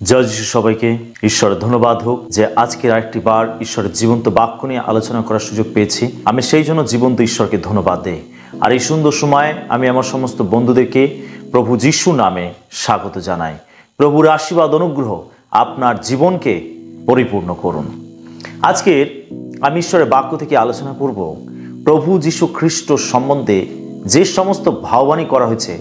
জয় যিশু সবাইকে। ঈশ্বরের ধন্যবাদ হোক যে আজকের আরেকটি বার ঈশ্বরের জীবন্ত বাক্য নিয়ে আলোচনা করার সুযোগ পেয়েছি। আমি সেই জন্য জীবন্ত ঈশ্বরকে ধন্যবাদ দেই। আর এই সুন্দর সময়ে আমি আমার সমস্ত বন্ধুদেরকে প্রভু যিশু নামে স্বাগত জানাই। প্রভুর আশীর্বাদ অনুগ্রহ আপনার জীবনকে পরিপূর্ণ করুন। আজকের আমি ঈশ্বরের বাক্য থেকে আলোচনা করব প্রভু যিশু খ্রিস্ট সম্বন্ধে যে সমস্ত ভাববাণী করা হয়েছে,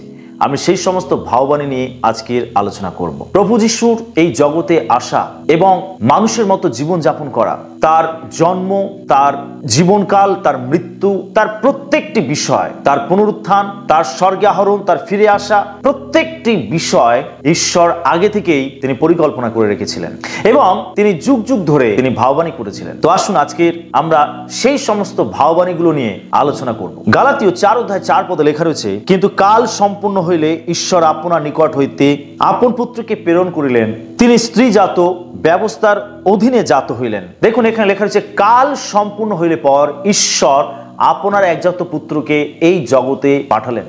আমি সেই সমস্ত ভাববাণী নিয়ে আজকের আলোচনা করব। প্রভু যিশুর এই জগতে আসা এবং মানুষের মতো জীবনযাপন করা, তার জন্ম, তার জীবনকাল, তার মৃত্যু, তার প্রত্যেকটি বিষয়, তার পুনরুত্থান, তার স্বর্গে আরোহণ, তার ফিরে আসা, প্রত্যেকটি বিষয় ঈশ্বর আগে থেকেই তিনি পরিকল্পনা করে রেখেছিলেন এবং তিনি যুগ যুগ ধরে তিনি ভাববাণী করেছিলেন। তো আসুন আজকের আমরা সেই সমস্ত ভাববাণীগুলো নিয়ে আলোচনা করব। গালাতীয় 4:4 লেখা রয়েছে, কিন্তু কাল সম্পূর্ণ হইলে ঈশ্বর আপনার নিকট হইতে আপন পুত্রকে প্রেরণ করিলেন, তিনি স্ত্রীজাত ব্যবস্থার অধীনে জাত হইলেন। দেখুন এখানে লেখা রয়েছে, কাল সম্পূর্ণ হইলে পর ঈশ্বর আপনার একজাত পুত্রকে এই জগতে পাঠালেন।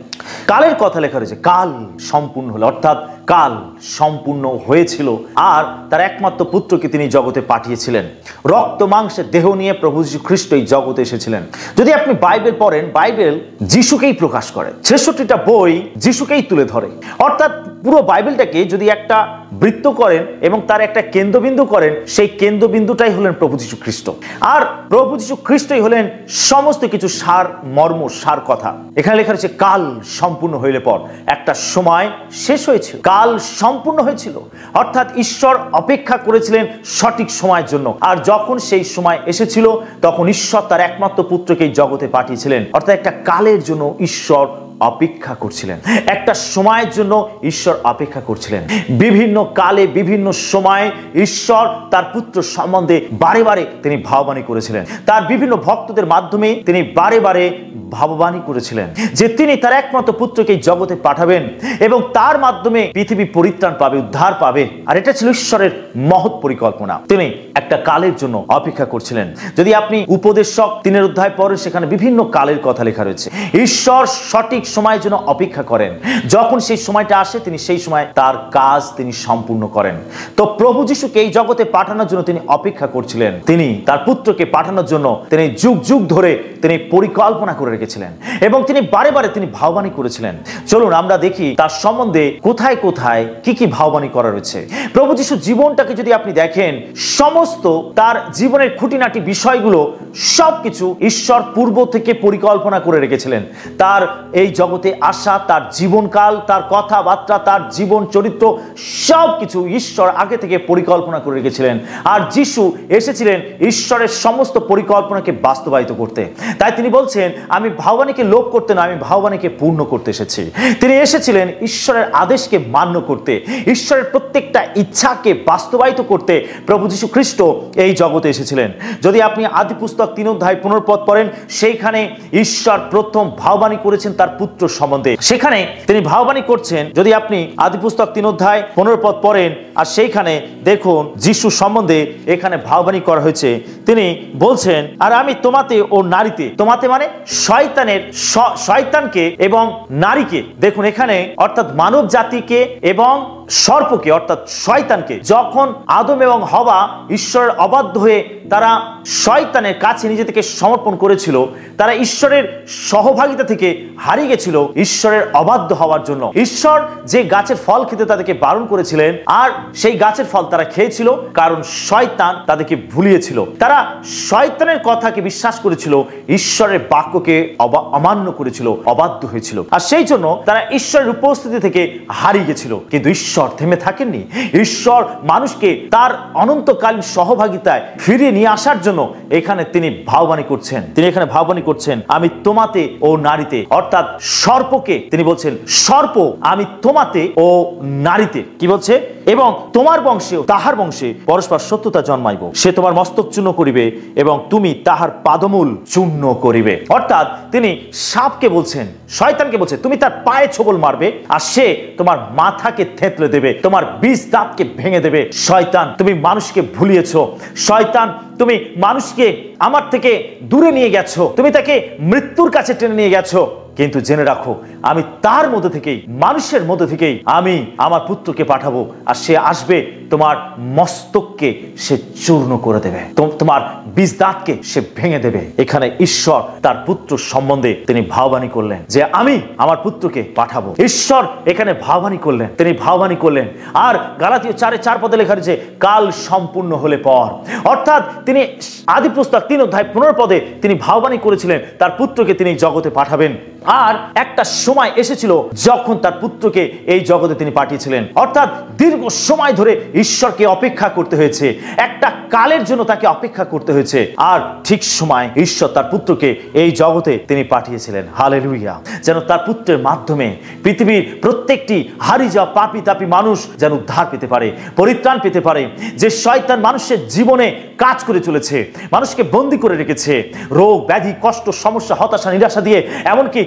কালের কথা লেখা রয়েছে, কাল সম্পূর্ণ হলো, অর্থাৎ কাল সম্পূর্ণ হয়েছিল আর তার একমাত্র পুত্রকে তিনি জগতে পাঠিয়েছিলেন। রক্ত মাংসের দেহ নিয়ে প্রভু যীশু খ্রিস্ট এই জগতে এসেছিলেন। যদি আপনি বাইবেল পড়েন, বাইবেল যিশুকেই প্রকাশ করে, 66টা বই যিশুকেই তুলে ধরে। অর্থাৎ পুরো বাইবেলটাকে যদি একটা বৃত্ত করেন এবং তার একটা কেন্দ্রবিন্দু করেন, সেই কেন্দ্রবিন্দুটাই হলেন প্রভু যীশু খ্রিস্ট। আর প্রভু যীশু খ্রিস্টই হলেন সমস্ত কিছু সার মর্ম, সার কথা। এখানে লেখা রয়েছে, কাল সম্পূর্ণ হইলে পর, একটা সময় শেষ হয়েছিল, কাল সম্পূর্ণ হয়েছিল, অর্থাৎ ঈশ্বর অপেক্ষা করেছিলেন সঠিক সময়ের জন্য। আর যখন সেই সময় এসেছিল তখন ঈশ্বর তার একমাত্র পুত্রকে জগতে পাঠিয়েছিলেন। অর্থাৎ একটা কালের জন্য ঈশ্বর অপেক্ষা করছিলেন, একটা সময়ের জন্য ঈশ্বর অপেক্ষা করছিলেন। বিভিন্ন কালে বিভিন্ন সময়ে ঈশ্বর তার পুত্র সম্বন্ধে বারে বারে তিনি ভাববাণী করেছিলেন। তার বিভিন্ন ভক্তদের মাধ্যমে তিনি বারে বারে ভাববাণী করেছিলেন যে তিনি তার একমাত্র পুত্রকে জগতে পাঠাবেন এবং তার মাধ্যমে পৃথিবী পরিত্রাণ পাবে, উদ্ধার পাবে। আর এটা ছিল ঈশ্বরের মহৎ পরিকল্পনা। তিনি একটা কালের জন্য অপেক্ষা করছিলেন। যদি আপনি উপদেশক 3 অধ্যায় পড়েন, সেখানে বিভিন্ন কালের কথা লেখা রয়েছে। ঈশ্বর সঠিক সময়ের জন্য অপেক্ষা করেন, যখন সেই সময়টা আসে তিনি সেই সময় তার কাজ তিনি সম্পূর্ণ করেন। তো প্রভু যিশুকে এই জগতে পাঠানোর জন্য তিনি অপেক্ষা করছিলেন। তিনি তার পুত্রকে পাঠানোর জন্য তিনি যুগ যুগ ধরে তিনি পরিকল্পনা করে রেখেছিলেন এবং তিনি বারে বারে তিনি ভাববাণী করেছিলেন। চলুন আমরা দেখি তার সম্বন্ধে কোথায় কোথায় কি কি ভাববাণী করা রয়েছে। প্রভু যিশুর জীবনটাকে যদি আপনি দেখেন, সমস্ত তার জীবনের খুঁটিনাটি বিষয়গুলো সবকিছু ঈশ্বর পূর্ব থেকে পরিকল্পনা করে রেখেছিলেন। তার এই জগতে আসা, তার জীবনকাল, তার কথাবার্তা, তার জীবন চরিত্র সবকিছু ঈশ্বর আগে থেকে পরিকল্পনা করে রেখেছিলেন। আর যিশু এসেছিলেন ঈশ্বরের সমস্ত পরিকল্পনাকে বাস্তবায়িত করতে। তাই তিনি বলছেন, আমি ভাববাণীকে লোপ করতে না, আমি ভাববাণীকে পূর্ণ করতে এসেছি। তিনি এসেছিলেন ঈশ্বরের আদেশকে মান্য করতে, ঈশ্বরের প্রত্যেকটা ইচ্ছাকে বাস্তবায়িত করতে। প্রভু যীশু খ্রিস্ট এই জগতে এসেছিলেন। যদি আপনি আদি পুস্তক 3 অধ্যায় 15 পদ পড়েন, সেইখানে ঈশ্বর প্রথম ভাববাণী করেছেন তার পুত্র সম্বন্ধে। সেখানে তিনি ভাববাণী করছেন, যদি আপনি আদি পুস্তক 3 অধ্যায় 15 পদ পড়েন, আর সেইখানে দেখুন যিশু সম্বন্ধে এখানে ভাববাণী করা হয়েছে। তিনি বলছেন, আর আমি তোমাতে ও নারীতে, তোমাতে মানে শয়তানকে এবং নারীকে, দেখুন এখানে অর্থাৎ মানব জাতিকে এবং সর্পকে অর্থাৎ শয়তানকে, যখন আদম এবং হওয়া ঈশ্বরের অবাধ্য হয়ে তারা শয়তানের কাছে নিজেদেরকে সমর্পণ করেছিল, তারা ঈশ্বরের সহভাগিতা থেকে হারিয়ে গেছিল ঈশ্বরের অবাধ্য হওয়ার জন্য। ঈশ্বর যে গাছের ফল খেতে তাদেরকে বারণ করেছিলেন, আর সেই গাছের ফল তারা খেয়েছিল কারণ শয়তান তাদেরকে ভুলিয়েছিল। তারা শয়তানের কথাকে বিশ্বাস করেছিল, ঈশ্বরের বাক্যকে অমান্য করেছিল, অবাধ্য হয়েছিল। আর সেই জন্য তারা ঈশ্বরের উপস্থিতি থেকে হারিয়ে গেছিল। কিন্তু ঈশ্বর থেমে থাকেননি। ঈশ্বর মানুষকে তার অনন্তকালীন সহভাগিতায় ফিরিয়ে নিয়ে আসার জন্য এখানে তিনি ভাববাণী করছেন। তিনি এখানে ভাববাণী করছেন, আমি তোমাতে ও নারীতে, অর্থাৎ সর্পকে তিনি বলছেন, সর্প আমি তোমাতে ও নারীতে, কি বলছে, এবং তোমার বংশে তাহার বংশে পরস্পর শত্রুতা জন্মাইব, সে তোমার মস্তক চূর্ণ করিবে এবং তুমি তাহার পাদমূল চূর্ণ করিবে। অর্থাৎ তিনি সাপকে বলছেন, শয়তানকে বলছে, তুমি তার পায়ে ছোবল মারবে আর সে তোমার মাথাকে থেতলে দেবে, তোমার বীজ দাঁতকে ভেঙে দেবে। শয়তান, তুমি মানুষকে ভুলিয়েছো। শয়তান, তুমি মানুষকে আমার থেকে দূরে নিয়ে গেছো, তুমি তাকে মৃত্যুর কাছে টেনে নিয়ে গেছো। কিন্তু জেনে রাখো, আমি তার মধ্যে থেকেই, মানুষের মধ্যে থেকেই আমি আমার পুত্রকে পাঠাবো, আর সে আসবে তোমার মস্তককে সে চূর্ণ করে দেবে, তোমার বীজ দাঁতকে সে ভেঙে দেবে। এখানে ঈশ্বর তার পুত্র সম্বন্ধে তিনি ভাববাণী করলেন যে আমি আমার পুত্রকে পাঠাবো। ঈশ্বর এখানে ভাববাণী করলেন, তিনি ভাববাণী করলেন। আর গালাতীয় 4:4 লেখা রয়েছে কাল সম্পূর্ণ হলে পর, অর্থাৎ তিনি আদি পুস্তক 3:15 তিনি ভাববাণী করেছিলেন তার পুত্রকে তিনি জগতে পাঠাবেন। আর একটা সময় এসেছিল যখন তার পুত্রকে এই জগতে তিনি পাঠিয়েছিলেন, অর্থাৎ দীর্ঘ সময় ধরে ঈশ্বরকে অপেক্ষা করতে হয়েছে, একটা কালের জন্য তাকে অপেক্ষা করতে হয়েছে। আর ঠিক সময় ঈশ্বর তার পুত্রকে এই জগতে তিনি পাঠিয়েছিলেন। হালেলুয়া! যেন তার পুত্রের মাধ্যমে পৃথিবীর প্রত্যেকটি হারিয়ে যাওয়া পাপী তাপী মানুষ যেন উদ্ধার পেতে পারে, পরিত্রাণ পেতে পারে। যে শয়তান মানুষের জীবনে কাজ করে চলেছে, মানুষকে বন্দী করে রেখেছে, রোগ ব্যাধি কষ্ট সমস্যা হতাশা নিরাশা দিয়ে এমনকি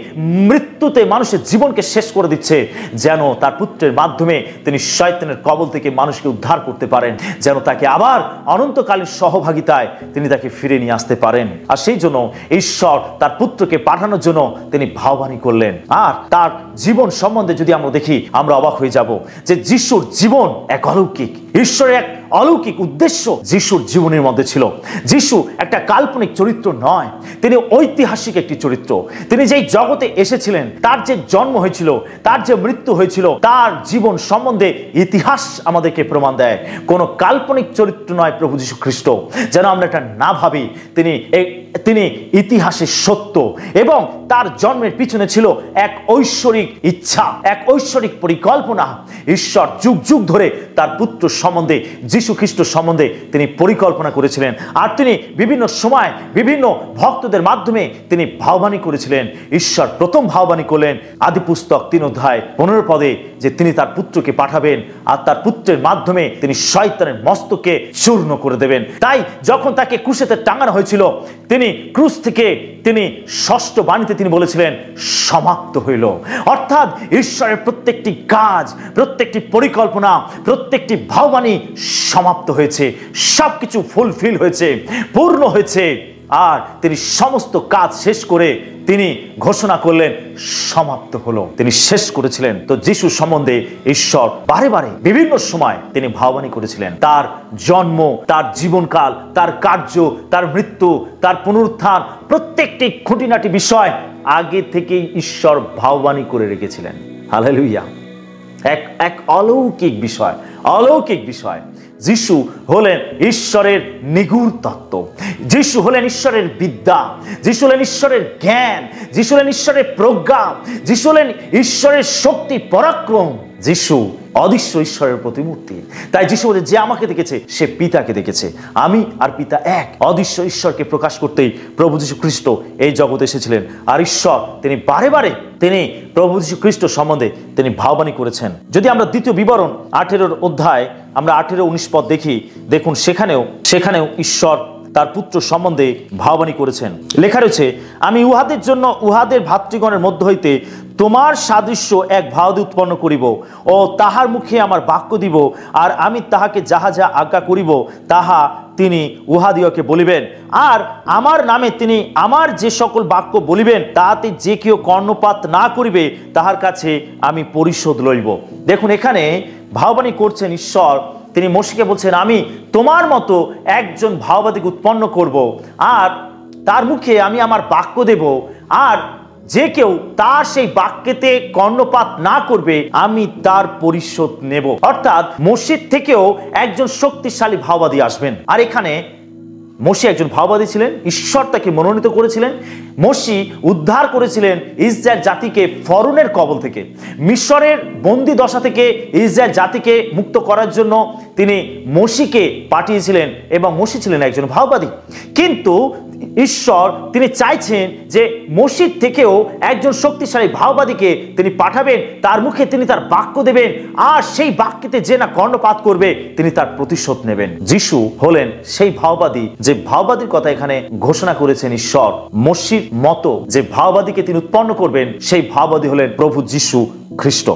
মৃত্যুতে মানুষের জীবনকে শেষ করে দিচ্ছে, যেন তার পুত্রের মাধ্যমে তিনি শয়তানের কবল থেকে মানুষকে উদ্ধার করতে পারেন, যেন তাকে আবার অনন্তকালীন সহভাগিতায় তিনি তাকে ফিরে নিয়ে আসতে পারেন। আর সেই জন্য ঈশ্বর তার পুত্রকে পাঠানোর জন্য তিনি ভাববাণী করলেন। আর তার জীবন সম্বন্ধে যদি আমরা দেখি, আমরা অবাক হয়ে যাব যে যিশুর জীবন এক অলৌকিক, ঈশ্বরের এক অলৌকিক উদ্দেশ্য যিশুর জীবনের মধ্যে ছিল। যিশু একটা কাল্পনিক চরিত্র নয়, তিনি ঐতিহাসিক একটি চরিত্র। তিনি যেই জগতে এসেছিলেন, তার যে জন্ম হয়েছিল, তার যে মৃত্যু হয়েছিল, তার জীবন সম্বন্ধে ইতিহাস আমাদেরকে প্রমাণ দেয়। কোনো কাল্পনিক চরিত্র নয় প্রভু যীশু খ্রিস্ট, যেন আমরা এটা না ভাবি। তিনি ইতিহাসের সত্য, এবং তার জন্মের পিছনে ছিল এক ঐশ্বরিক ইচ্ছা, এক ঐশ্বরিক পরিকল্পনা। ঈশ্বর যুগ যুগ ধরে তার পুত্র সম্বন্ধে, যীশু খ্রিস্ট সম্বন্ধে তিনি পরিকল্পনা করেছিলেন। আর তিনি বিভিন্ন সময় বিভিন্ন ভক্তদের মাধ্যমে তিনি ভাববাণী করেছিলেন। ঈশ্বর প্রথম ভাববাণী করলেন আদি পুস্তক 3:15 যে তিনি তার পুত্রকে পাঠাবেন, আর তার পুত্রের মাধ্যমে তিনি শয়তানের মস্তকে চূর্ণ করে দেবেন। তাই যখন তাকে ক্রুশে টাঙানো হয়েছিল, তিনি ক্রুশ থেকে তিনি ষষ্ঠ বাণীতে তিনি বলেছিলেন সমাপ্ত হইল। অর্থাৎ ঈশ্বরের প্রত্যেকটি কাজ, প্রত্যেকটি পরিকল্পনা, প্রত্যেকটি ভাববাণী সমাপ্ত হয়েছে, সবকিছু ফুলফিল হয়েছে, পূর্ণ হয়েছে। আর তিনি সমস্ত কাজ শেষ করে তিনি ঘোষণা করলেন সমাপ্ত হলো, তিনি শেষ করেছিলেন। তো যিশু সম্বন্ধে ঈশ্বর বারে বারে বিভিন্ন সময় তিনি ভাববাণী করেছিলেন। তার জন্ম, তার জীবনকাল, তার কার্য, তার মৃত্যু, তার পুনরুত্থান, প্রত্যেকটি খুঁটিনাটি বিষয় আগে থেকেই ঈশ্বর ভাববাণী করে রেখেছিলেন। হালেলুয়া! এক অলৌকিক বিষয়, অলৌকিক বিষয়। যিশু হলেন ঈশ্বরের নিগূঢ় তত্ত্ব, যিশু হলেন ঈশ্বরের বিদ্যা, যিশু হলেন ঈশ্বরের জ্ঞান, যিশু হলেন ঈশ্বরের প্রজ্ঞা, যিশু হলেন ঈশ্বরের শক্তি পরাক্রম। যিশু অদৃশ্য ঈশ্বরের প্রতিমূর্তি। তাই যিশু বলে, যে আমাকে দেখেছে সে পিতাকে দেখেছে, আমি আর পিতা এক। অদৃশ্য ঈশ্বরকে প্রকাশ করতেই প্রভু যীশু খ্রিস্ট এই জগতে এসেছিলেন। আর ঈশ্বর তিনি বারে বারে তিনি প্রভু যীশু খ্রিস্ট সম্বন্ধে তিনি ভাববাণী করেছেন। যদি আমরা দ্বিতীয় বিবরণ 18 অধ্যায় আমরা 18-19 পদ দেখি, দেখুন সেখানেও ঈশ্বর তার পুত্র সম্বন্ধে ভাববাণী করেছেন। লেখা রয়েছে, আমি উহাদের জন্য উহাদের ভাতৃগণের মধ্য হইতে তোমার সাদৃশ্য এক ভাওদি উৎপন্ন করিব, ও তাহার মুখে আমার বাক্য দিব, আর আমি তাহাকে যাহা যা আজ্ঞা করিব তাহা তিনি উহাদিওকে বলিবেন। আর আমার নামে তিনি আমার যে সকল বাক্য বলিবেন তাহাতে যে কেউ কর্ণপাত না করিবে তাহার কাছে আমি পরিশোধ লইব। দেখুন, এখানে ভাববাণী করছেন ঈশ্বর। তিনি মোশেকে বলছেন, আমি তোমার মতো একজন ভাওবাদীকে উৎপন্ন করব, আর তার মুখে আমি আমার বাক্য দেব, আর যে কেউ তার সেই বাক্যেতে কর্ণপাত না করবে আমি তার পরিশোধ নেব। অর্থাৎ মোশির থেকেও একজন শক্তিশালী ভাওবাদী আসবেন। আর এখানে মোশে একজন ভাওবাদী ছিলেন, ঈশ্বর তাকে মনোনীত করেছিলেন। মোশি উদ্ধার করেছিলেন ইসরায়েল জাতিকে ফরনের কবল থেকে, মিশরের বন্দি দশা থেকে ইসরায়েল জাতিকে মুক্ত করার জন্য তিনি মোশিকে পাঠিয়েছিলেন, এবং মোশি ছিলেন একজন ভাওবাদী। কিন্তু ঈশ্বর তিনি চাইছেন যে মোশির থেকেও একজন শক্তিশালী ভাওবাদীকে তিনি পাঠাবেন, তার মুখে তিনি তার বাক্য দেবেন, আর সেই বাক্যেতে যে না কর্ণপাত করবে তিনি তার প্রতিশোধ নেবেন। যিশু হলেন সেই ভাওবাদী, যে ভাওবাদীর কথা এখানে ঘোষণা করেছেন ঈশ্বর। মোশির মতো যে ভাওবাদীকে তিনি উৎপন্ন করবেন, সেই ভাওবাদী হলেন প্রভু যীশু খ্রিস্ট।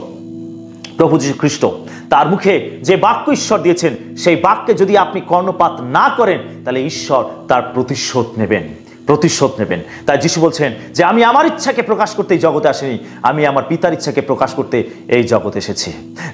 প্রভু যীশু খ্রিস্ট তার মুখে যে বাক্য ঈশ্বর দিয়েছেন, সেই বাক্যে যদি আপনি কর্ণপাত না করেন তাহলে ঈশ্বর তার প্রতিশোধ নেবেন। প্রতিশোধ নেবেন। তাই যিশু বলছেন যে আমি আমার ইচ্ছাকে প্রকাশ করতে এই জগতে আসিনি, আমি আমার পিতার ইচ্ছাকে প্রকাশ করতে এই জগতে এসেছি।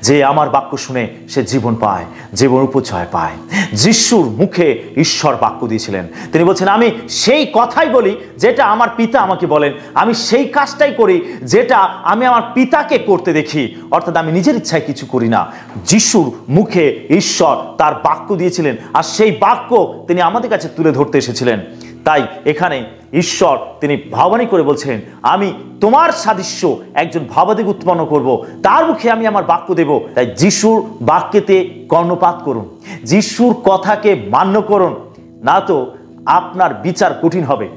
যে আমার বাক্য শুনে সে জীবন পায়, জীবন উপজয় পায়। যিশুর মুখে ঈশ্বর বাক্য দিয়েছিলেন। তিনি বলছেন আমি সেই কথাই বলি যেটা আমার পিতা আমাকে বলেন, আমি সেই কাজটাই করি যেটা আমি আমার পিতাকে করতে দেখি, অর্থাৎ আমি নিজের ইচ্ছায় কিছু করি না। যিশুর মুখে ঈশ্বর তার বাক্য দিয়েছিলেন, আর সেই বাক্য তিনি আমাদের কাছে তুলে ধরতে এসেছিলেন। তাই এখানে ঈশ্বর তিনি ভাবানী করে বলছেন আমি তোমার সাদৃশ্য একজন ভাবাদিক উৎপন্ন করব, তার মুখে আমি আমার বাক্য দেব। তাই যিশুর বাক্যেতে কর্ণপাত করুন, যিশুর কথাকে মান্য করুন, না তো আপনার বিচার কঠিন হবে,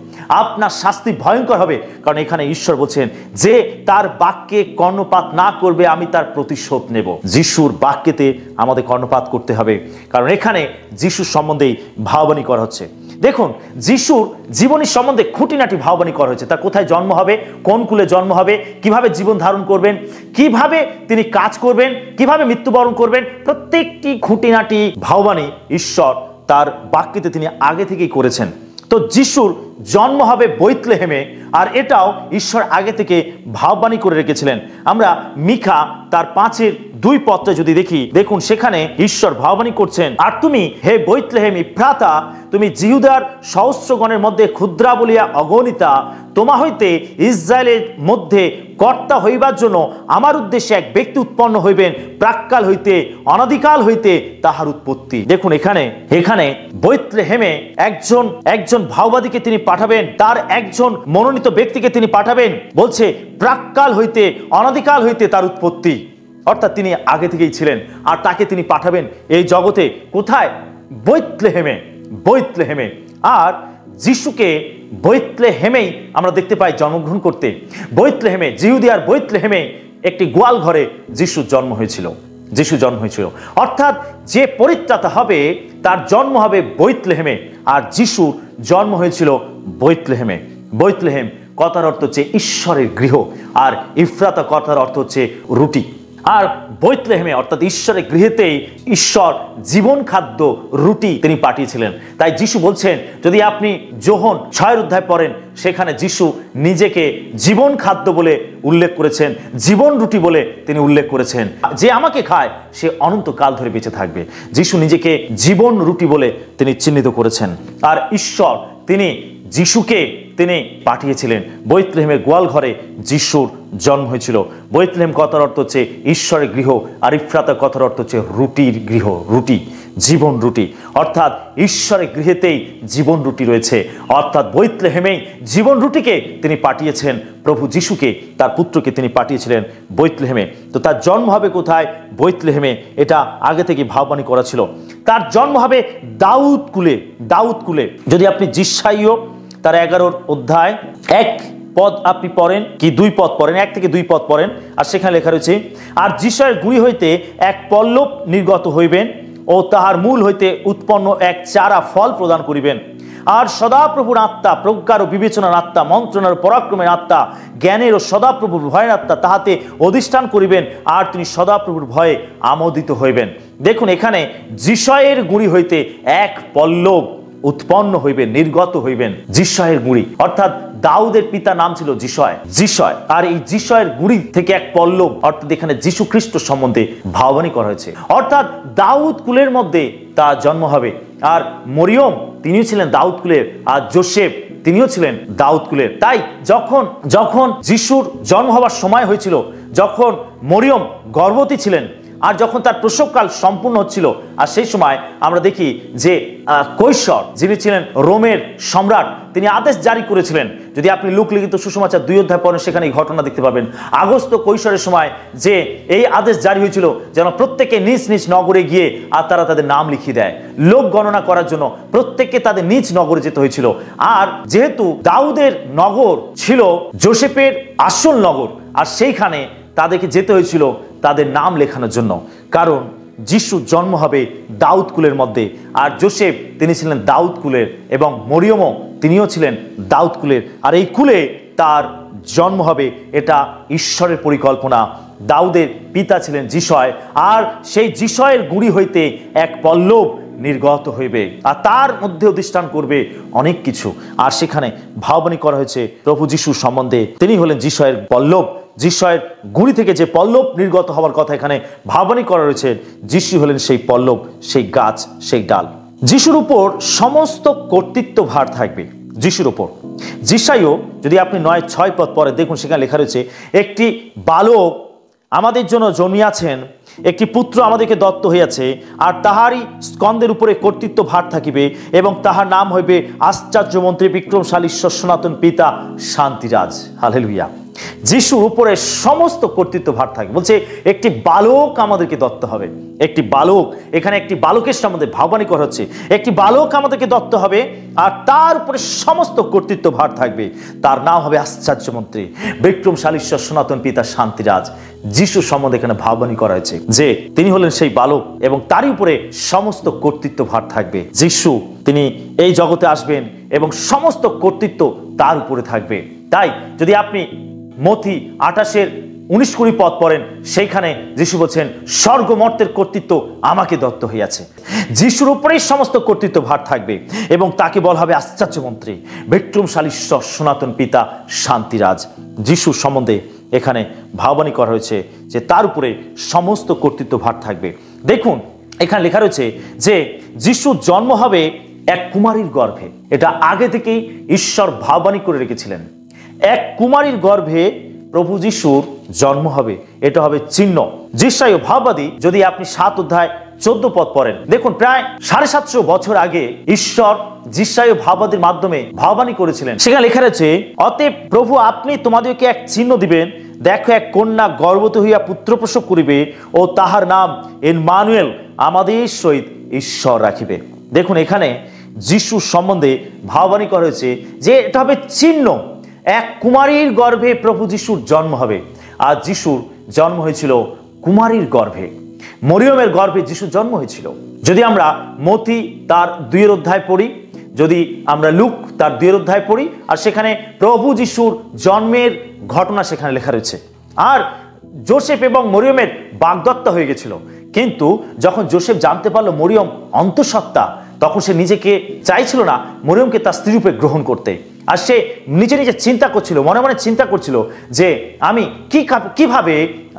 আপনার শাস্তি ভয়ঙ্কর হবে। কারণ এখানে ঈশ্বর বলছেন যে তার বাক্যে কর্ণপাত না করবে আমি তার প্রতিশোধ নেব। যিশুর বাক্যেতে আমাদের কর্ণপাত করতে হবে, কারণ এখানে যিশুর সম্বন্ধেই ভাবানী করা হচ্ছে। দেখুন যিশুর জীবনী সম্বন্ধে খুঁটিনাটি ভাবানী করা হয়েছে। তার কোথায় জন্ম হবে, কোন কুলে জন্ম হবে, কিভাবে জীবন ধারণ করবেন, কিভাবে তিনি কাজ করবেন, কিভাবে মৃত্যুবরণ করবেন, প্রত্যেকটি খুঁটিনাটি ভাবানী ঈশ্বর তার বাক্যেতে তিনি আগে থেকেই করেছেন। তো যিশুর জন্ম হবে বৈতলেহেমে, আর এটাও ঈশ্বর আগে থেকে ভাববাণী করে রেখেছিলেন। আমরা মিখা তার 5:2 পদটা যদি দেখি, দেখুন সেখানে ঈশ্বর ভাববাণী করছেন, আর তুমি হে বৈতলেহেম ইফ্রাতা, তুমি জিহুদার সহস্রগণের মধ্যে ক্ষুদ্রা বলিয়া অগণিতা, তোমা হইতে ইসরায়েলের মধ্যে কর্তা হইবার জন্য আমার উদ্দেশ্যে এক ব্যক্তি উৎপন্ন হইবেন, প্রাক্কাল হইতে অনাদিকাল হইতে তাহার উৎপত্তি। দেখুন এখানে বৈতলেহেমে একজন ভাওবাদীকে তিনি পাঠাবেন, তার একজন মনোনীত ব্যক্তিকে তিনি পাঠাবেন। বলছে প্রাক্কাল হইতে অনাদিকাল হইতে তার উৎপত্তি, অর্থাৎ তিনি আগে থেকেই ছিলেন, আর তাকে তিনি পাঠাবেন এই জগতে। কোথায়? বৈতলেহেমে। আর যিশুকে বৈতলেহেমেই আমরা দেখতে পাই জন্মগ্রহণ করতে। বৈতলেহেমে, জিহুদিয়ার বৈতলেহেমে একটি গোয়াল ঘরে যিশু জন্ম হয়েছিল। অর্থাৎ যে পরিত্রাতা হবে তার জন্ম হবে বৈতলেহেমে, আর যিশুর জন্ম হয়েছিল বৈতলেহেমে। বৈতলেহেম কথার অর্থ হচ্ছে ঈশ্বরের গৃহ, আর ইফ্রাতা কথার অর্থ হচ্ছে রুটি। আর বৈতলেহেমে অর্থাৎ ঈশ্বরের গৃহেতেই ঈশ্বর জীবন খাদ্য রুটি তিনি পাঠিয়েছিলেন। তাই যিশু বলছেন, যদি আপনি যোহন 6 অধ্যায় পড়েন, সেখানে যিশু নিজেকে জীবন খাদ্য বলে উল্লেখ করেছেন, জীবন রুটি বলে তিনি উল্লেখ করেছেন। যে আমাকে খায় সে অনন্তকাল ধরে বেঁচে থাকবে। যিশু নিজেকে জীবন রুটি বলে তিনি চিহ্নিত করেছেন। আর ঈশ্বর তিনি যিশুকে তিনি পাঠিয়েছিলেন। বৈতলেহেমের গোয়াল ঘরে যিশুর জন্ম হয়েছিল। বৈতলেহেম কথার অর্থ হচ্ছে ঈশ্বরের গৃহ, আর ইফ্রাতা কথার অর্থ হচ্ছে রুটির গৃহ, রুটি, জীবন রুটি। অর্থাৎ ঈশ্বরের গৃহেতেই জীবন রুটি রয়েছে, অর্থাৎ বৈতলেহেমেই জীবন রুটিকে তিনি পাঠিয়েছেন। প্রভু যিশুকে, তার পুত্রকে তিনি পাঠিয়েছিলেন বৈতলেহেমে। তো তার জন্ম হবে কোথায়? বৈতলেহেমে। এটা আগে থেকে ভাববাণী করা ছিল। তার জন্ম হবে দাউদ কুলে। যদি আপনি যিশাইয় তার 11 অধ্যায় 1 পদ আপনি পড়েন, কি 2 পদ পড়েন, 1 থেকে 2 পদ পড়েন, আর সেখানে লেখা রয়েছে, আর যিশাইয়ের গুঁড়ি হইতে এক পল্লব নির্গত হইবেন, ও তাহার মূল হইতে উৎপন্ন এক চারা ফল প্রদান করিবেন। আর সদাপ্রভুর আত্মা, প্রজ্ঞার ও বিবেচনার আত্মা, মন্ত্রণার পরাক্রমের আত্মা, জ্ঞানের ও সদাপ্রভুর ভয়ের আত্মা তাহাতে অধিষ্ঠান করিবেন, আর তিনি সদাপ্রভুর ভয়ে আমোদিত হইবেন। দেখুন এখানে যিশাইয়ের গুঁড়ি হইতে এক পল্লব উৎপন্ন হইবেন, নির্গত হইবেন। যিশাইয়ের গুঁড়ি অর্থাৎ দাউদের পিতার নাম ছিল যিশয়, আর এই যিশয়ের গুঁড়ি থেকে এক পল্লব, অর্থাৎ এখানে যীশু খ্রিস্ট সম্বন্ধে ভাববাণী করা হয়েছে। অর্থাৎ দাউদ কুলের মধ্যে তার জন্ম হবে। আর মরিয়ম তিনিও ছিলেন দাউদ কুলের, আর যোসেফ তিনিও ছিলেন দাউদ কুলের। তাই যখন যিশুর জন্ম হওয়ার সময় হয়েছিল, যখন মরিয়ম গর্ভবতী ছিলেন, আর যখন তার প্রসবকাল সম্পূর্ণ হচ্ছিল, আর সেই সময় আমরা দেখি যে কৈশর, যিনি ছিলেন রোমের সম্রাট, তিনি আদেশ জারি করেছিলেন। যদি আপনি লুক লিখিত সুসমাচার 2 অধ্যায় পড়েন, সেখানে এই ঘটনা দেখতে পাবেন। আগস্ত কৈশরের সময় যে এই আদেশ জারি হয়েছিল, যেন প্রত্যেকে নিজ নিজ নগরে গিয়ে আর তারা তাদের নাম লিখিয়ে দেয়। লোক গণনা করার জন্য প্রত্যেককে তাদের নিজ নগরে যেতে হয়েছিল। আর যেহেতু দাউদের নগর ছিল যোসেফের আসল নগর, আর সেইখানে তাদেরকে যেতে হয়েছিল তাদের নাম লেখানোর জন্য, কারণ যিশুর জন্ম হবে দাউদ কুলের মধ্যে। আর যোসেফ তিনি ছিলেন দাউদ কুলের, এবং মরিয়মও তিনিও ছিলেন দাউদ কুলের। আর এই কুলে তার জন্ম হবে, এটা ঈশ্বরের পরিকল্পনা। দাউদের পিতা ছিলেন যিশয়, আর সেই যিশয়ের গুঁড়ি হইতে এক পল্লব নির্গত হইবে আর তার মধ্যে অধিষ্ঠান করবে অনেক কিছু। আর সেখানে ভাববাণী করা হয়েছে প্রভু যিশুর সম্বন্ধে। তিনি হলেন যিশয়ের পল্লব, যিশয়ের গুড়ি থেকে যে পল্লব নির্গত হওয়ার কথা এখানে ভাববাণী করা রয়েছে। যিশু হলেন সেই পল্লব, সেই গাছ, সেই ডাল। যিশুর উপর সমস্ত কর্তৃত্ব ভার থাকবে, যিশুর উপর। যিশাইও যদি আপনি 9:6 পদ পরে দেখুন, সেখানে লেখা রয়েছে, একটি বালক আমাদের জন্য জন্মিয়াছেন, একটি পুত্র আমাদেরকে দত্ত হইয়াছে, আর তাহারই স্কন্ধের উপরে কর্তৃত্ব ভার থাকিবে, এবং তাহার নাম হইবে আশ্চর্যমন্ত্রী, বিক্রমশালী, ঈশ্বর, সনাতন পিতা, শান্তিরাজ। হালেলুয়া। যিশুর উপরে সমস্ত কর্তৃত্ব ভার থাকবে। বলছে একটি বালক আমাদেরকে দত্ত হবে, একটি বালক। এখানে একটি বালকের সম্বন্ধে ভাববাণী করা হচ্ছে, একটি বালক আমাদেরকে দত্ত হবে আর তার উপরে সমস্ত কর্তৃত্ব ভার থাকবে। তার নাম হবে আশ্চর্যমন্ত্রী, বিক্রমশালী, ঈশ্বর, সনাতন পিতা, শান্তিরাজ। যিশু সম্বন্ধে এখানে ভাববাণী করা হয়েছে যে তিনি হলেন সেই বালক এবং তারই উপরে সমস্ত কর্তৃত্ব ভার থাকবে। যিশু তিনি এই জগতে আসবেন এবং সমস্ত কর্তৃত্ব তার উপরে থাকবে। তাই যদি আপনি মথি 28:19-20 পদ পড়েন, সেইখানে যিশু বলছেন স্বর্গ মর্তের কর্তৃত্ব আমাকে দত্ত হইয়াছে। যিশুর উপরেই সমস্ত কর্তৃত্ব ভার থাকবে এবং তাকে বলা হবে আশ্চর্যমন্ত্রী, বিক্রমশালী, ঈশ্বর, সনাতন পিতা, শান্তিরাজ। যিশুর সম্বন্ধে এখানে ভাববাণী করা হয়েছে যে তার উপরে সমস্ত কর্তৃত্ব ভার থাকবে। দেখুন এখানে লেখা রয়েছে যে যিশুর জন্ম হবে এক কুমারীর গর্ভে। এটা আগে থেকেই ঈশ্বর ভাববাণী করে রেখেছিলেন। এক কুমারীর গর্ভে প্রভু যিশুর জন্ম হবে, এটা হবে চিহ্ন। যিশাইও ভাববাদী যদি আপনি 7:14 পদ পড়েন, দেখুন প্রায় 750 বছর আগে ঈশ্বর যিশাইও ভাববাদীর মাধ্যমে ভাববাণী করেছিলেন। সেখানে লেখা রয়েছে, অতএব প্রভু আপনি তোমাদেরকে এক চিহ্ন দিবেন, দেখো এক কন্যা গর্ভবতী হইয়া পুত্র প্রসব করিবে ও তাহার নাম ইম্মানুয়েল, আমাদের সহিত ঈশ্বর রাখিবে। দেখুন এখানে যিশুর সম্বন্ধে ভাববাণী করা হয়েছে যে এটা হবে চিহ্ন। এক কুমারীর গর্ভে প্রভু যিশুর জন্ম হবে। আর যিশুর জন্ম হয়েছিল কুমারীর গর্ভে, মরিয়মের গর্ভে যিশুর জন্ম হয়েছিল। যদি আমরা মথি তার 2 অধ্যায় পড়ি, যদি আমরা লুক তার 2 অধ্যায় পড়ি, আর সেখানে প্রভু যিশুর জন্মের ঘটনা সেখানে লেখা রয়েছে। আর যোসেফ এবং মরিয়মের বাগদত্তা হয়ে গেছিল, কিন্তু যখন যোসেফ জানতে পারলো মরিয়ম অন্তঃসত্ত্বা, তখন সে নিজেকে চাইছিল না মরিয়মকে তার স্ত্রীরূপে গ্রহণ করতে। আর সে নিজে নিজে চিন্তা করছিল, মনে মনে চিন্তা করছিল যে আমি কিভাবে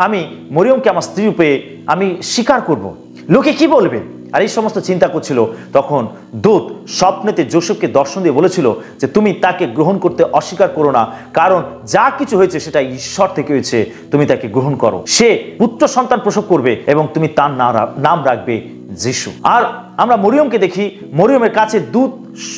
আমি মরিয়মকে আমার স্ত্রীরূপে আমি স্বীকার করব, লোকে কি বলবে। আর এই সমস্ত চিন্তা করছিল। তখন দূত স্বপ্নেতে যোসেফকে দর্শন দিয়ে বলেছিল যে তুমি তাকে গ্রহণ করতে অস্বীকার করো না, কারণ যা কিছু হয়েছে সেটা ঈশ্বর থেকে হয়েছে, তুমি তাকে গ্রহণ করো। সে পুত্র সন্তান প্রসব করবে এবং তুমি তার নাম রাখবে যিশু। আর আমরা মরিয়মকে দেখি, মরিয়মের কাছে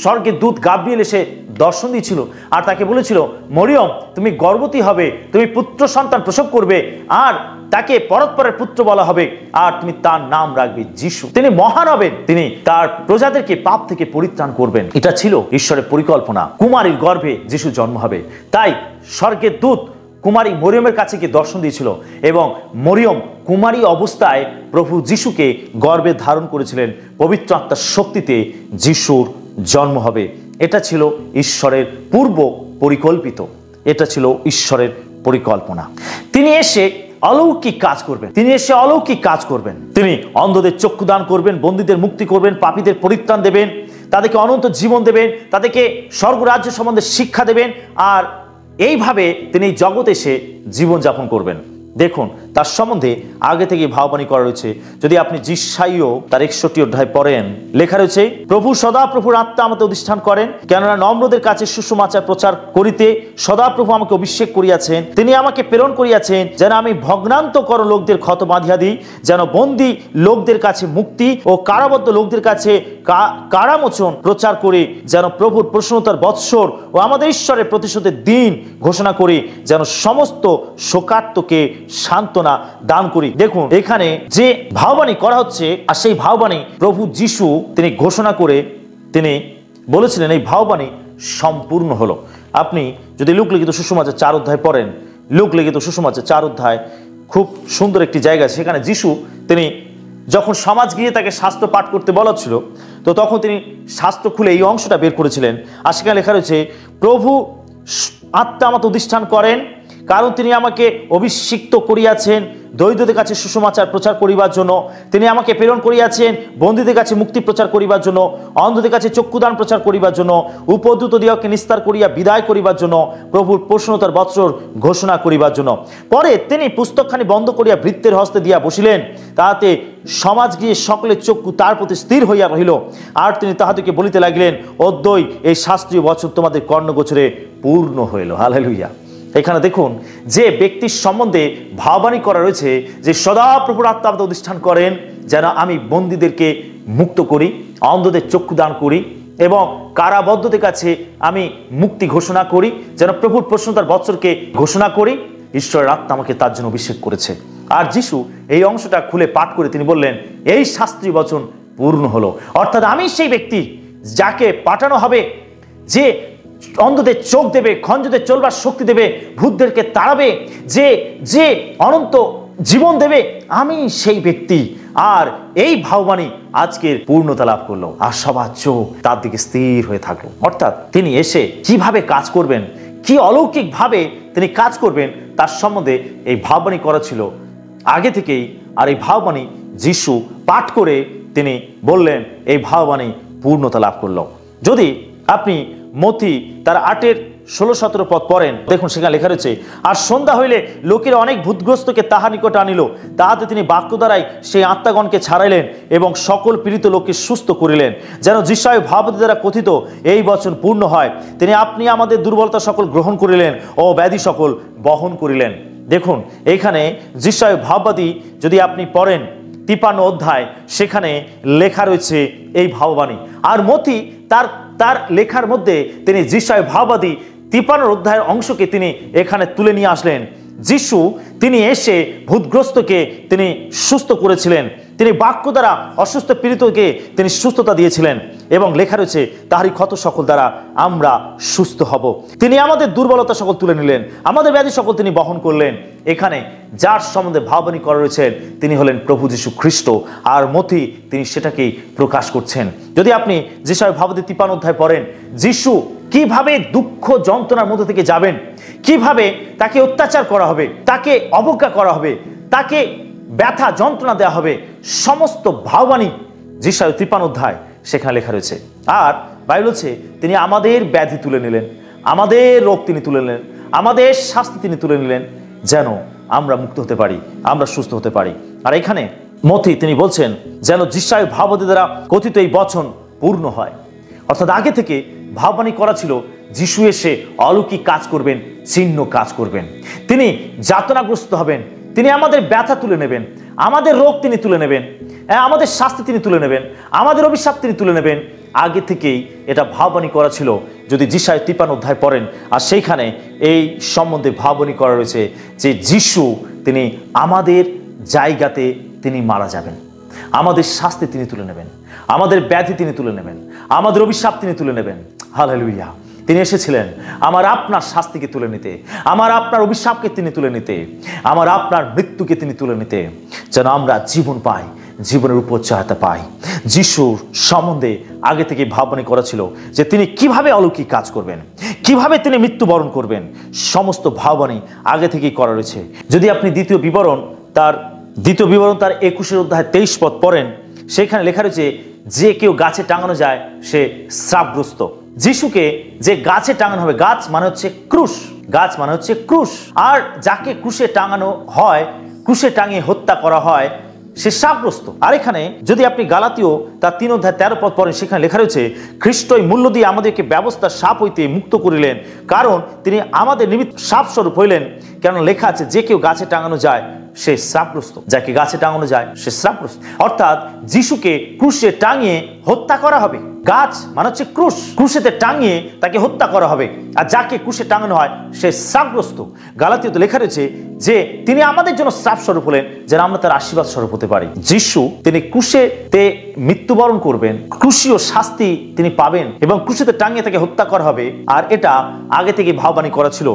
স্বর্গের দূত গাব্রিয়েল এসে দর্শন দিয়েছিল আর তাকে বলেছিল, মরিয়ম তুমি গর্ভবতী হবে, তুমি পুত্র সন্তান প্রসব করবে আর তাকে পরস্পরের পুত্র বলা হবে, আর তুমি তার নাম রাখবে যিশু। তিনি মহান হবেন, তিনি তার প্রজাদেরকে পাপ থেকে পরিত্রাণ করবেন। এটা ছিল ঈশ্বরের পরিকল্পনা। কুমারীর গর্ভে যিশু জন্ম হবে। তাই স্বর্গের দূত কুমারী মরিয়মের কাছে গিয়ে দর্শন দিয়েছিল এবং মরিয়ম কুমারী অবস্থায় প্রভু যিশুকে গর্ভে ধারণ করেছিলেন। পবিত্র আত্মার শক্তিতে যিশুর জন্ম হবে। এটা ছিল ঈশ্বরের পূর্ব পরিকল্পিত, এটা ছিল ঈশ্বরের পরিকল্পনা। তিনি এসে অলৌকিক কাজ করবেন, তিনি অন্ধদের চক্ষু দান করবেন, বন্দীদের মুক্তি করবেন, পাপীদের পরিত্রাণ দেবেন, তাদেরকে অনন্ত জীবন দেবেন, তাদেরকে স্বর্গরাজ্য সম্বন্ধে শিক্ষা দেবেন। আর এইভাবে তিনি জগতে এসে জীবনযাপন করবেন। দেখুন তার সম্বন্ধে আগে থেকে ভাববাণী করা রয়েছে। যদি আপনি যিশাইও তার 61 অধ্যায় পড়েন, লেখা রয়েছে, প্রভু সদাপ্রভুর আত্মা আমাকে অধিষ্ঠান করেন, কেননা নম্রদের কাছে সুসমাচার প্রচার করিতে সদাপ্রভু আমাকে অভিষেক করিয়াছেন। তিনি আমাকে প্রেরণ করিয়াছেন যেন আমি ভগ্নান্তকর লোকদের ক্ষত বাঁধিয়া দিই, যেন বন্দী লোকদের কাছে মুক্তি ও কারাবদ্ধ লোকদের কাছে কারামোচন প্রচার করে, যেন প্রভুর প্রসন্নতার বৎসর ও আমাদের ঈশ্বরের প্রতিশোধের দিন ঘোষণা করি, যেন সমস্ত শোকার্তকে সান্ত্বনা দান করি। দেখুন এখানে যে ভাববাণী করা হচ্ছে, আর সেই ভাববাণী প্রভু যিশু তিনি ঘোষণা করে তিনি বলেছিলেন, এই ভাববাণী সম্পূর্ণ হলো। আপনি যদি লুক লিখিত সুসমাচার 4 অধ্যায় পড়েন, লুক লিখিত সুসমাচার 4 অধ্যায় খুব সুন্দর একটি জায়গা। সেখানে যিশু তিনি যখন সমাজ গিয়ে তাকে শাস্ত্র পাঠ করতে বলা ছিল, তো তখন তিনি শাস্ত্র খুলে এই অংশটা বের করেছিলেন। আর সেখানে লেখা রয়েছে, প্রভু আত্মা আমাকে অধিষ্ঠান করেন, কারণ তিনি আমাকে অভিষিক্ত করিয়াছেন দরিদ্রদের কাছে সুসমাচার প্রচার করিবার জন্য, তিনি আমাকে প্রেরণ করিয়াছেন বন্দীদের কাছে মুক্তি প্রচার করিবার জন্য, অন্ধদের কাছে চক্ষুদান প্রচার করিবার জন্য, উপদ্রুত দিগকে নিস্তার করিয়া বিদায় করিবার জন্য, প্রভুর প্রসন্নতার বৎসর ঘোষণা করিবার জন্য। পরে তিনি পুস্তকখানি বন্ধ করিয়া ভৃত্যের হস্তে দিয়া বসিলেন, তাহাতে সমাজ গিয়ে সকলের চক্ষু তার প্রতি স্থির হইয়া রহিল। আর তিনি তাহাদেরকে বলিতে লাগিলেন, অদ্যই এই শাস্ত্রীয় বচন তোমাদের কর্ণগোচরে পূর্ণ হইল। হালেলুয়া। এখানে দেখুন যে ব্যক্তির সম্বন্ধে ভাববাণী করা রয়েছে যে সদা প্রভুর আত্মা আমাদের অধিষ্ঠান করেন যেন আমি বন্দীদেরকে মুক্ত করি, অন্ধদের চক্ষু দান করি এবং কারাবদ্ধদের কাছে আমি মুক্তি ঘোষণা করি, যেন প্রভুর প্রসন্নতার বৎসরকে ঘোষণা করি। ঈশ্বরের আত্মা আমাকে তার জন্য অভিষেক করেছে। আর যিশু এই অংশটা খুলে পাঠ করে তিনি বললেন, এই শাস্ত্রীয় বচন পূর্ণ হলো। অর্থাৎ আমি সেই ব্যক্তি যাকে পাঠানো হবে, যে অন্ধদের চোখ দেবে, খঞ্জদের চলবার শক্তি দেবে, ভূতদেরকে তাড়াবে, যে অনন্ত জীবন দেবে, আমি সেই ব্যক্তি। আর এই ভাববাণী আজকের পূর্ণতা লাভ করলো আর সবার চোখ তার দিকে স্থির হয়ে থাকলো। অর্থাৎ তিনি এসে কিভাবে কাজ করবেন, কি অলৌকিক ভাবে তিনি কাজ করবেন তার সম্বন্ধে এই ভাববাণী করা ছিল আগে থেকেই। আর এই ভাববাণী যিশু পাঠ করে তিনি বললেন, এই ভাববাণী পূর্ণতা লাভ করলো। যদি আপনি মথি তার 8-16-17 পদ পড়েন, দেখুন সেখানে লেখা রয়েছে, আর সন্ধ্যা হইলে লোকের অনেক ভূতগ্রস্তকে তাহার নিকট আনিল, তাহাতে তিনি বাক্য দ্বারাই সেই আত্মাগণকে ছাড়াইলেন এবং সকল পীড়িত লোককে সুস্থ করিলেন, যেন যিশায় ভাববাদী দ্বারা কথিত এই বচন পূর্ণ হয়, তিনি আপনি আমাদের দুর্বলতা সকল গ্রহণ করিলেন ও ব্যাধি সকল বহন করিলেন। দেখুন এইখানে যিশায় ভাববাদী যদি আপনি পড়েন 53 অধ্যায়, সেখানে লেখা রয়েছে এই ভাববাণী। আর মথি তার লেখার মধ্যে তিনি যিশায় ভাববাদী 53 অধ্যায়ের অংশকে তিনি এখানে তুলে নিয়ে আসলেন। যিশু তিনি এসে ভূতগ্রস্তকে তিনি সুস্থ করেছিলেন, তিনি বাক্য দ্বারা অসুস্থ পীড়িতকে তিনি সুস্থতা দিয়েছিলেন এবং লেখা রয়েছে তাহারই ক্ষত সকল দ্বারা আমরা সুস্থ হব। তিনি আমাদের দুর্বলতা সকল তুলে নিলেন, আমাদের ব্যাধি সকল তিনি বহন করলেন। এখানে যার সম্বন্ধে ভাববাণী করা রয়েছেন তিনি হলেন প্রভু যীশু খ্রিস্ট। আর মথি তিনি সেটাকেই প্রকাশ করছেন। যদি আপনি যিশায় ভাববাদী 53 অধ্যায় পড়েন, যিশু কিভাবে দুঃখ যন্ত্রণার মধ্যে থেকে যাবেন, কিভাবে তাকে অত্যাচার করা হবে, তাকে অবজ্ঞা করা হবে, তাকে ব্যথা যন্ত্রণা দেওয়া হবে, সমস্ত ভাববাণী যিশায় 53 অধ্যায় সেখানে লেখা রয়েছে। আর বাইবেল বলছে তিনি আমাদের ব্যাধি তুলে নিলেন, আমাদের রোগ তিনি তুলে নিলেন, আমাদের শাস্তি তিনি তুলে নিলেন, যেন আমরা মুক্ত হতে পারি, আমরা সুস্থ হতে পারি। আর এখানে মথি তিনি বলছেন যেন যিশায় ভাববাদী দ্বারা কথিত এই বচন পূর্ণ হয়। অর্থাৎ আগে থেকে ভাববাণী করা ছিল যিশু এসে অলৌকিক কাজ করবেন, চিহ্ন কাজ করবেন, তিনি যাতনাগ্রস্ত হবেন, তিনি আমাদের ব্যথা তুলে নেবেন, আমাদের রোগ তিনি তুলে নেবেন, আমাদের শাস্তি তিনি তুলে নেবেন, আমাদের অভিশাপ তিনি তুলে নেবেন। আগে থেকেই এটা ভাববাণী করা ছিল। যদি যিশায় 53 অধ্যায় পড়েন, আর সেইখানে এই সম্বন্ধে ভাববাণী করা রয়েছে যে যিশু তিনি আমাদের জায়গাতে তিনি মারা যাবেন, আমাদের শাস্তি তিনি তুলে নেবেন, আমাদের ব্যাধি তিনি তুলে নেবেন, আমাদের অভিশাপ তিনি তুলে নেবেন। হালেলুয়া। তিনি এসেছিলেন আমার আপনার শাস্তিকে তুলে নিতে, আমার আপনার অভিশাপকে তিনি তুলে নিতে, আমার আপনার মৃত্যুকে তিনি তুলে নিতে, যেন আমরা জীবন পাই, জীবনের উপচায়তা পাই। যিশুর সম্বন্ধে আগে থেকে ভাববাণী করা ছিল যে তিনি কিভাবে অলৌকিক কাজ করবেন, কিভাবে তিনি মৃত্যুবরণ করবেন, সমস্ত ভাববাণী আগে থেকেই করা রয়েছে। যদি আপনি দ্বিতীয় বিবরণ তার 21 অধ্যায় 23 পদ পড়েন, সেখানে লেখা রয়েছে যে কেউ গাছে টাঙানো যায় সে শ্রাপগ্রস্ত। যিশুকে যে গাছে টাঙানো হবে, গাছ মানে হচ্ছে ক্রুশ, গাছ মানে হচ্ছে ক্রুশ, আর যাকে ক্রুশে টাঙানো হয়, ক্রুশে টাঙিয়ে হত্যা করা হয়, সে শ্রাপগ্রস্ত। আর এখানে যদি আপনি গালাতীয় তার 3 অধ্যায় 13 পদ পড়েন, সেখানে লেখা রয়েছে খ্রিস্টই মূল্য দিয়ে আমাদেরকে ব্যবস্থা সাপ হইতে মুক্ত করিলেন, কারণ তিনি আমাদের নিমিত্ত সাপ স্বরূপ হইলেন। কেন লেখা আছে যে কেউ গাছে টাঙানো যায় সে শ্রাপগ্রস্ত, যাকে গাছে টাঙানো যায় সে শ্রাপগ্রস্ত। অর্থাৎ যিশুকে ক্রুশে টাঙিয়ে হত্যা করা হবে। গাছ মানে হচ্ছে ক্রুশ, ক্রুশেতে টাঙিয়ে তাকে হত্যা করা হবে, আর যাকে ক্রুশে টাঙানো হয় সে শ্রাপগ্রস্ত। গালাতীয়তে লেখা রয়েছে যে তিনি আমাদের জন্য শ্রাপ স্বরূপ হলেন যেন আমরা তার আশীর্বাদ স্বরূপ হতে পারি। যিশু তিনি ক্রুশেতে মৃত্যুবরণ করবেন, ক্রুশীয় শাস্তি তিনি পাবেন এবং ক্রুশেতে টাঙিয়ে তাকে হত্যা করা হবে। আর এটা আগে থেকে ভাববাণী করা ছিল।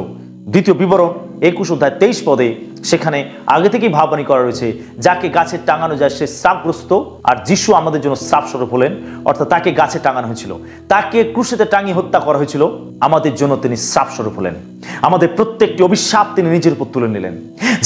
দ্বিতীয় বিবরণ 21 অধ্যায় 23 পদে সেখানে আগে থেকেই ভাববাণী করা রয়েছে যাকে গাছে টাঙানো যায় সে শ্রাপগ্রস্ত। আর যিশু আমাদের জন্য শ্রাপ স্বরূপ হলেন, অর্থাৎ তাকে গাছে টাঙানো হয়েছিল, তাকে ক্রুশেতে টাঙিয়ে হত্যা করা হয়েছিল, আমাদের জন্য তিনি শ্রাপ স্বরূপ হলেন। আমাদের প্রত্যেকটি অভিশাপ তিনি নিজের উপর তুলে নিলেন,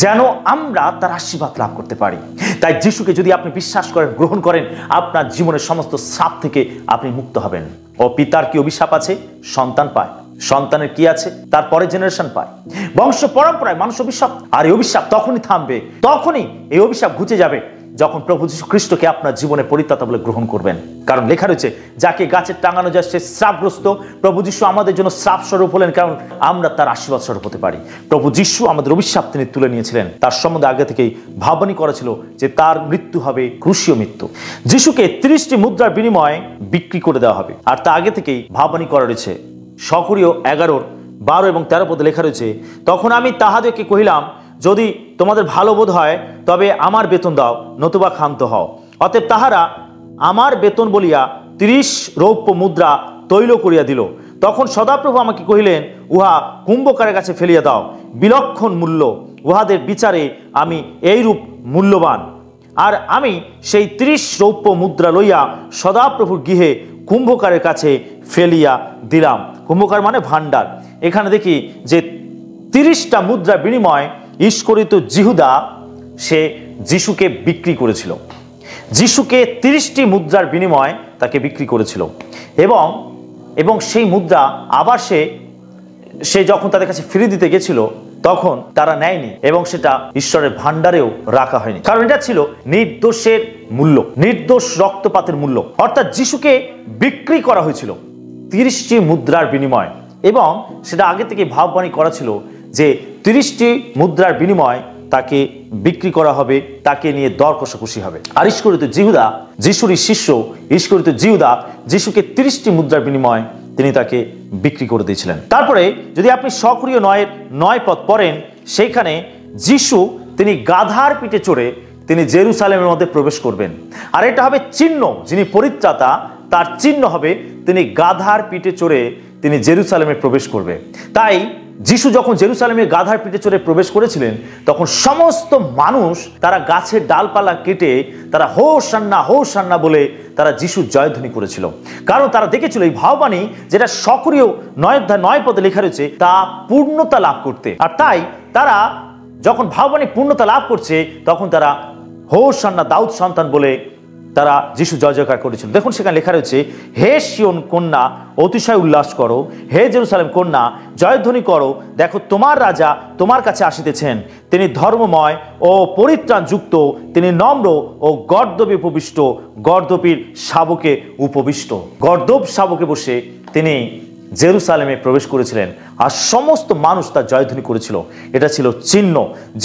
যেন আমরা তার আশীর্বাদ লাভ করতে পারি। তাই যিশুকে যদি আপনি বিশ্বাস করেন, গ্রহণ করেন, আপনার জীবনের সমস্ত শ্রাপ থেকে আপনি মুক্ত হবেন। ও পিতার কি অভিশাপ আছে? সন্তান পায়। সন্তানের কি আছে? তার পরের জেনারেশন পায়। বংশ পরম্পরায় মানুষ অভিশাপ, আর এই অভিশাপ তখনই থামবে, তখনই এই অভিশাপ ঘুচে যাবে যখন প্রভু যীশু খ্রিস্টকে আপনার জীবনে পরিত্রাতা বলে গ্রহণ করবেন। কারণ লেখা রয়েছে, যাকে গাছে টাঙানো যায় সে শ্রাপগ্রস্ত। প্রভু যীশু আমাদের জন্য শ্রাপ স্বরূপ হলেন, কারণ আমরা তার আশীর্বাদ স্বরূপ হতে পারি। প্রভু যীশু আমাদের অভিশাপ তিনি তুলে নিয়েছিলেন। তার সম্বন্ধে আগে থেকেই ভাববানি করা ছিল যে তার মৃত্যু হবে ক্রুশীয় মৃত্যু। যীশুকে 30টি মুদ্রার বিনিময়ে বিক্রি করে দেওয়া হবে, আর তা আগে থেকেই ভাববানি করা রয়েছে। সকরীয় 11:12 এবং 13 পদে লেখা রয়েছে, তখন আমি তাহাদেরকে কহিলাম, যদি তোমাদের ভালো বোধ হয় তবে আমার বেতন দাও, নতুবা ক্ষান্ত হও। অতএব তাহারা আমার বেতন বলিয়া 30 রৌপ্য মুদ্রা তৈল করিয়া দিল। তখন সদাপ্রভু আমাকে কহিলেন, উহা কুম্ভকারের কাছে ফেলিয়া দাও, বিলক্ষণ মূল্য, উহাদের বিচারে আমি এইরূপ মূল্যবান। আর আমি সেই 30 রৌপ্য মুদ্রা লইয়া সদাপ্রভুর গৃহে কুম্ভকারের কাছে ফেলিয়া দিলাম। কুম্ভকার মানে ভাণ্ডার। এখানে দেখি যে 30টা মুদ্রা বিনিময় ইস্করিত জিহুদা সে যিশুকে বিক্রি করেছিল। যিশুকে 30টি মুদ্রার বিনিময় তাকে বিক্রি করেছিল, এবং সেই মুদ্রা আবার সে যখন তাদের কাছে ফিরে দিতে গেছিল তখন তারা নেয়নি, এবং সেটা ঈশ্বরের ভাণ্ডারেও রাখা হয়নি, কারণ এটা ছিল নির্দোষের মূল্য, নির্দোষ রক্তপাতের মূল্য। অর্থাৎ যিশুকে বিক্রি করা হয়েছিল 30টি মুদ্রার বিনিময়, এবং সেটা আগে থেকে ভাববানি করা ছিল যে 30টি মুদ্রার বিনিময় তাকে বিক্রি করা হবে, তাকে নিয়ে দর কষাকষি হবে। আর ইস্করিত জিহুদা, যিশুরই শিষ্য ইস্করিত জিহুদা, যিশুকে 30টি মুদ্রার বিনিময় তিনি তাকে বিক্রি করে দিয়েছিলেন। তারপরে যদি আপনি সকরীয় 9 পদ পড়েন, সেইখানে যিশু তিনি গাধার পিঠে চড়ে তিনি জেরুসালেমের মধ্যে প্রবেশ করবেন। আর এটা হবে চিহ্ন, যিনি পরিত্রাতা তার চিহ্ন হবে তিনি গাধার পিঠে চড়ে তিনি জেরুসালেমে প্রবেশ করবে। তাই যিশু যখন জেরুসালেমে গাধার পিঠে চড়ে প্রবেশ করেছিলেন, তখন সমস্ত মানুষ তারা গাছের ডালপালা কেটে তারা হোসান্না হোসান্না বলে তারা যিশুর জয়ধ্বনি করেছিল, কারণ তারা দেখেছিল এই ভাববাণী যেটা সকরীয় 9 পদে লেখা রয়েছে তা পূর্ণতা লাভ করতে। আর তাই তারা যখন ভাববাণী পূর্ণতা লাভ করছে, তখন তারা হোসান্না দাউদ সন্তান বলে তারা যিশু জয় জয়কার করেছিল। দেখুন সেখানে লেখা রয়েছে, হে সিয়ন কন্যা অতিশয় উল্লাস করো, হে জেরুসালেম কন্যা জয়ধ্বনি করো, দেখো তোমার রাজা তোমার কাছে আসিতেছেন, তিনি ধর্মময় ও পরিত্রাণ যুক্ত, তিনি নম্র ও গর্দবে উপবিষ্ট, গর্দপীর শাবকে উপবিষ্ট। গর্দব শাবকে বসে তিনি জেরুসালেমে প্রবেশ করেছিলেন, আর সমস্ত মানুষ তার জয়ধ্বনি করেছিল। এটা ছিল চিহ্ন,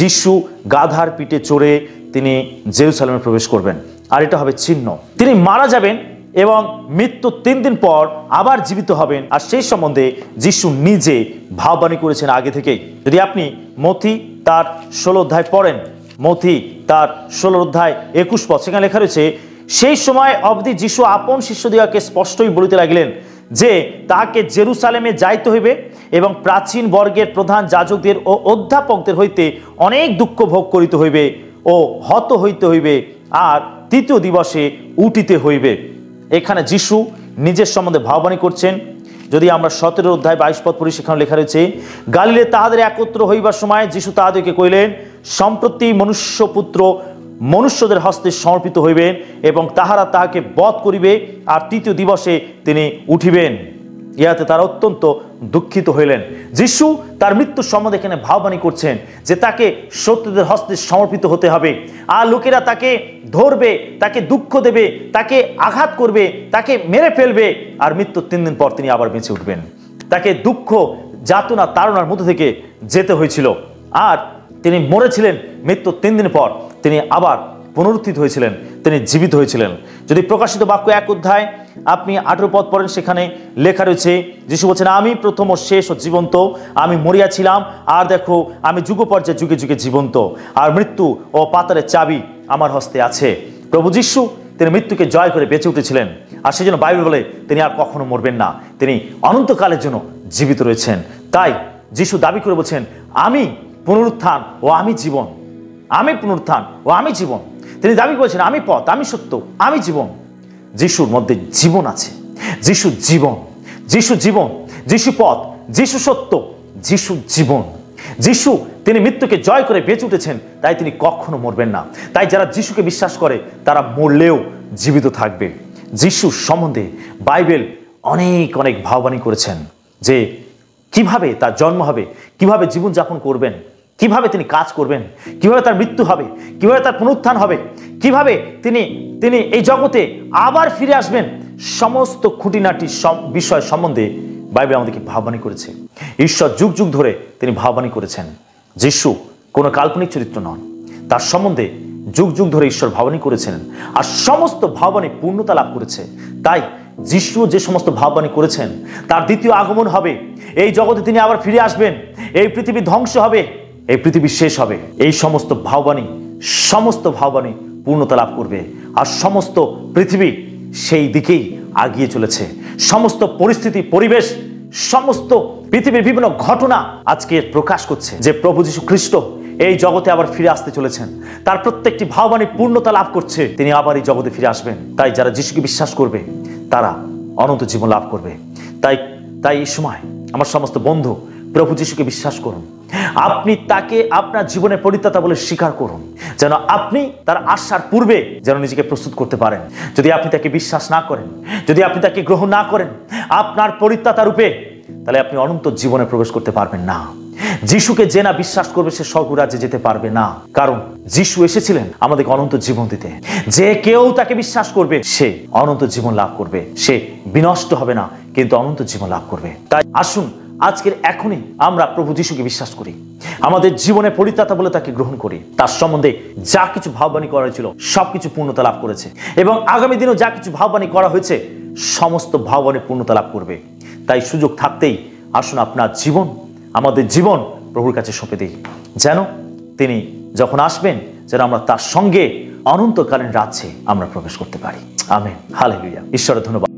যিশু গাধার পিঠে চড়ে তিনি জেরুসালেমে প্রবেশ করবেন, আর এটা হবে চিহ্ন। তিনি মারা যাবেন এবং মৃত্যুর 3 দিন পর আবার জীবিত হবেন, আর সেই সম্বন্ধে যিশু নিজে ভাববাণী করেছেন আগে থেকেই। যদি আপনি মথি তার 16 অধ্যায় পড়েন, মথি তার 16 অধ্যায় 21 পদ, সেখানে লেখা রয়েছে, সেই সময় অবধি যিশু আপন শিষ্যদিগকে স্পষ্টই বলিতে লাগিলেন যে তাহাকে জেরুসালেমে যাইতে হইবে এবং প্রাচীন বর্গের প্রধান যাজকদের ও অধ্যাপকদের হইতে অনেক দুঃখ ভোগ করিতে হইবে ও হত হইতে হইবে, আর 3য় দিবসে উঠিতে হইবে। এখানে যিশু নিজের সম্বন্ধে ভাববাণী করছেন। যদি আমরা 17 অধ্যায় 22 পদ পড়ি, সেখানে লেখা রয়েছে, গালিলে তাহাদের একত্র হইবার সময় যিশু তাহাদেরকে কইলেন, সম্প্রতি মনুষ্যপুত্র মনুষ্যদের হস্তে সমর্পিত হইবেন এবং তাহারা তাহাকে বধ করিবে, আর 3য় দিবসে তিনি উঠিবেন। ইহাতে তারা অত্যন্ত দুঃখিত হইলেন। যিশু তার মৃত্যুর সম্বন্ধে এখানে ভাববাণী করছেন যে তাকে শত্রুদের হস্তে সমর্পিত হতে হবে, আর লোকেরা তাকে ধরবে, তাকে দুঃখ দেবে, তাকে আঘাত করবে, তাকে মেরে ফেলবে, আর মৃত্যুর 3 দিন পর তিনি আবার বেঁচে উঠবেন। তাকে দুঃখ যাতনা তাড়নার মধ্যে থেকে যেতে হয়েছিল, আর তিনি মরেছিলেন। মৃত্যুর 3 দিন পর তিনি আবার পুনরুত্থিত হয়েছিলেন, তিনি জীবিত হয়েছিলেন। যদি প্রকাশিত বাক্য 1 অধ্যায় আপনি 18 পদ পড়েন, সেখানে লেখা রয়েছে, যিশু বলছেন, আমি প্রথম ও শেষ ও জীবন্ত, আমি মরিয়াছিলাম, আর দেখো আমি যুগ পর্যায়ে যুগে যুগে জীবন্ত, আর মৃত্যু ও পাতালের চাবি আমার হস্তে আছে। প্রভু যিশু তিনি মৃত্যুকে জয় করে বেঁচে উঠেছিলেন, আর সেই জন্য বাইবেল বলে তিনি আর কখনো মরবেন না, তিনি অনন্তকালের জন্য জীবিত রয়েছেন। তাই যিশু দাবি করে বলছেন, আমি পুনরুত্থান ও আমি জীবন, আমি পুনরুত্থান ও আমি জীবন। তিনি দাবি করেছেন, আমি পথ, আমি সত্য, আমি জীবন। যিশুর মধ্যে জীবন আছে। যিশু জীবন, যিশু জীবন, যিশু পথ, যিশু সত্য, যিশু জীবন। যিশু তিনি মৃত্যুকে জয় করে বেঁচে উঠেছেন, তাই তিনি কখনো মরবেন না। তাই যারা যিশুকে বিশ্বাস করে তারা মরলেও জীবিত থাকবে। যিশু সম্বন্ধে বাইবেল অনেক অনেক ভাববাণী করেছেন যে কিভাবে তার জন্ম হবে, কিভাবে জীবনযাপন করবেন, কিভাবে তিনি কাজ করবেন, কিভাবে তার মৃত্যু হবে, কিভাবে তার পুনরুত্থান হবে, কিভাবে তিনি তিনি এই জগতে আবার ফিরে আসবেন। সমস্ত খুঁটিনাটি বিষয় সম্বন্ধে বাইবেল আমাদেরকে ভাববাণী করেছে। ঈশ্বর যুগ যুগ ধরে তিনি ভাববাণী করেছেন। যিশু কোনো কাল্পনিক চরিত্র নন, তার সম্বন্ধে যুগ যুগ ধরে ঈশ্বর ভাববাণী করেছেন, আর সমস্ত ভাববাণী পূর্ণতা লাভ করেছে। তাই যিশু যে সমস্ত ভাববাণী করেছেন, তার দ্বিতীয় আগমন হবে, এই জগতে তিনি আবার ফিরে আসবেন, এই পৃথিবী ধ্বংস হবে, এই পৃথিবী শেষ হবে, এই সমস্ত ভাববাণী পূর্ণতা লাভ করবে। আর সমস্ত পৃথিবী সেই দিকেই আগিয়ে চলেছে। সমস্ত পরিস্থিতি, পরিবেশ, সমস্ত পৃথিবীর বিভিন্ন ঘটনা আজকে প্রকাশ করছে যে প্রভু যীশু খ্রিস্ট এই জগতে আবার ফিরে আসতে চলেছেন। তার প্রত্যেকটি ভাববাণী পূর্ণতা লাভ করছে, তিনি আবার এই জগতে ফিরে আসবেন। তাই যারা যিশুকে বিশ্বাস করবে তারা অনন্ত জীবন লাভ করবে। তাই এই সময় আমার সমস্ত বন্ধু, প্রভু যিশুকে বিশ্বাস করুন। আপনি তাকে আপনার জীবনের পরিত্রাতা বলে স্বীকার করুন, যেন আপনি তার আসার পূর্বে যেন নিজেকে প্রস্তুত করতে পারেন। যদি আপনি তাকে বিশ্বাস না করেন, যদি আপনি তাকে গ্রহণ না করেন আপনার পরিত্রাতা রূপে, তাহলে আপনি অনন্ত জীবনে প্রবেশ করতে পারবেন না। যিশুকে যে না বিশ্বাস করবে সে স্বর্গরাজ্যে যেতে পারবে না, কারণ যিশু এসেছিলেন আমাদেরকে অনন্ত জীবন দিতে। যে কেউ তাকে বিশ্বাস করবে সে অনন্ত জীবন লাভ করবে, সে বিনষ্ট হবে না কিন্তু অনন্ত জীবন লাভ করবে। তাই আসুন আজকের এখনই আমরা প্রভু যিশুকে বিশ্বাস করি, আমাদের জীবনে পরিত্রাতা বলে তাকে গ্রহণ করি। তার সম্বন্ধে যা কিছু ভাববাণী করা হয়েছিল সবকিছু পূর্ণতা লাভ করেছে, এবং আগামী দিনেও যা কিছু ভাববাণী করা হয়েছে সমস্ত ভাববাণী পূর্ণতা লাভ করবে। তাই সুযোগ থাকতেই আসুন আমাদের জীবন প্রভুর কাছে সঁপে দিই, যেন তিনি যখন আসবেন যেন আমরা তার সঙ্গে অনন্তকালীন রাজ্যে আমরা প্রবেশ করতে পারি। Amen, hallelujah. ঈশ্বরের ধন্যবাদ।